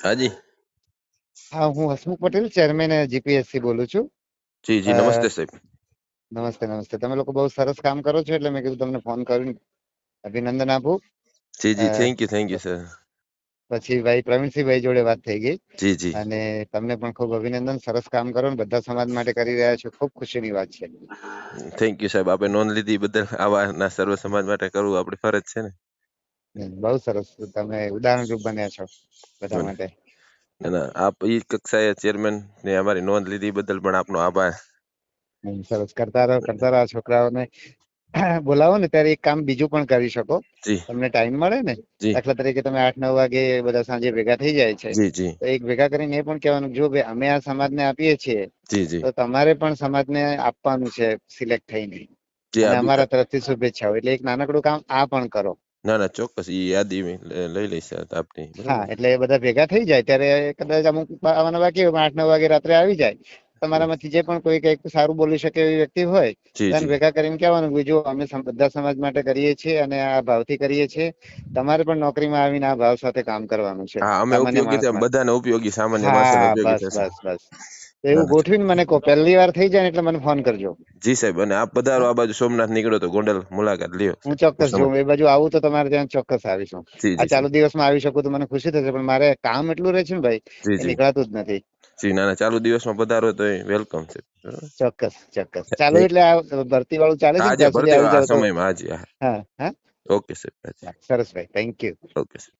હાજી. હા, હું હસમુખ પટેલ, ચેરમેન જીપીએસસી બોલું છું. જી જી, અ, નમસ્તે સાહેબ. નમસ્તે નમસ્તે. તમે લોકો બહુ સરસ કામ કરો છો એટલે મેં કીધું તમને ફોન કરીને અભિનંદન આપું. જી જી, અ, થેન્ક યુ સર. પછી ભાઈ પ્રવીણસિંહભાઈ જોડે વાત થઈ ગઈ જી જી, અને તમને પણ ખૂબ અભિનંદન. સરસ કામ કરો ને બધા સમાજ માટે કરી રહ્યા છો, ખૂબ ખુશીની વાત છે. થેન્ક યુ સાહેબ. આપણે નોંધ લીધી બદલ આવા સર્વ સમાજ માટે કરવું આપણી ફરજ છે ને. બહુ સરસ, તમે ઉદાહરણરૂપ બન્યા છો બધા ના માટે. ના, આપ એ કક્ષાએ ચેરમેન ને અમારી નોંધ લીધી બદલ પણ આપનો આભાર. સરસ, કરતા રહો છોકરાઓને. બોલાવો ને ત્યારે એક કામ બીજું પણ કરી શકો. જી તમને ટાઈમ મળે ને, જી દાખલા તરીકે તમે 8-9 વાગે બધા સાંજે ભેગા થઈ જાય છે, જી જી તો એક ભેગા કરીને એ પણ કહેવાનું, જો ભાઈ અમે આ સમાજને આપીએ છીએ જી જી તો તમારે પણ સમાજને આપવાનું છે સિલેક્ટ થઈને, જી. અને અમારા તરફથી શુભેચ્છાઓ. એટલે એક નાનકડું કામ આ પણ કરો. ના ના, ચોક્કસ એ યાદી લઈ લઈશ આપની. હા, બરોબર. એટલે બધા ભેગા થઈ જાય ત્યારે કદાચ અમુક આવવાના બાકી હોય, 8-9 વાગે રાત્રે આવી જાય. તમારામાંથી જે પણ કોઈ કઈક સારું બોલી શકે એવી વ્યક્તિ હોય જી તો એને જી. ભેગા કરીને કહેવાનું કે જો અમે બધા સમાજ માટે કરીએ છીએ અને આ ભાવથી કરીએ છીએ. તમારે પણ નોકરીમાં આવીને આ ભાવ સાથે કામ કરવાનું છે, હા, અમે સામાન્ય ઉપયોગી માણસ માટે. બધાને ઉપયોગી, સામાન્ય માણસોને હા, ઉપયોગી બસ થશે. બસ બસ. તો ના એવું ના, ગોઠવીને મને કહો, પહેલી વાર થઈ જાય ને એટલે મને ફોન કરજો. જી સાહેબ. અને આપ પધારો હા, આ બાજુ, સોમનાથ નીકળો તો ગોંડલ મુલાકાત લ્યો. હું ચોક્કસ સમજ. જોઉં એ બાજુ આવું તો તમારે ત્યાં ચોક્કસ આવીશું. જી આ જી ચાલુ સાહેબ. દિવસમાં આવી શકું તો મને ખુશી થશે, પણ મારે કામ એટલું રહે છે ને ભાઈ, જી એ જી નીકળાતું જ નથી. જી. ના ના, ચાલુ દિવસમાં પધારો તો વેલકમ છે. બરોબર. ચોક્કસ ચોક્કસ. ચાલુ એટલે આ ભરતી વાળું ચાલે છે ને, આજે ત્યાં સુધી ભરતી આવી આ જાવ તો. સમયમાં હાજી. હા. હા હા. ઓકે સાહેબ. હાજી. સરસ ભાઈ, થેન્ક યુ. ઓકે સાહેબ.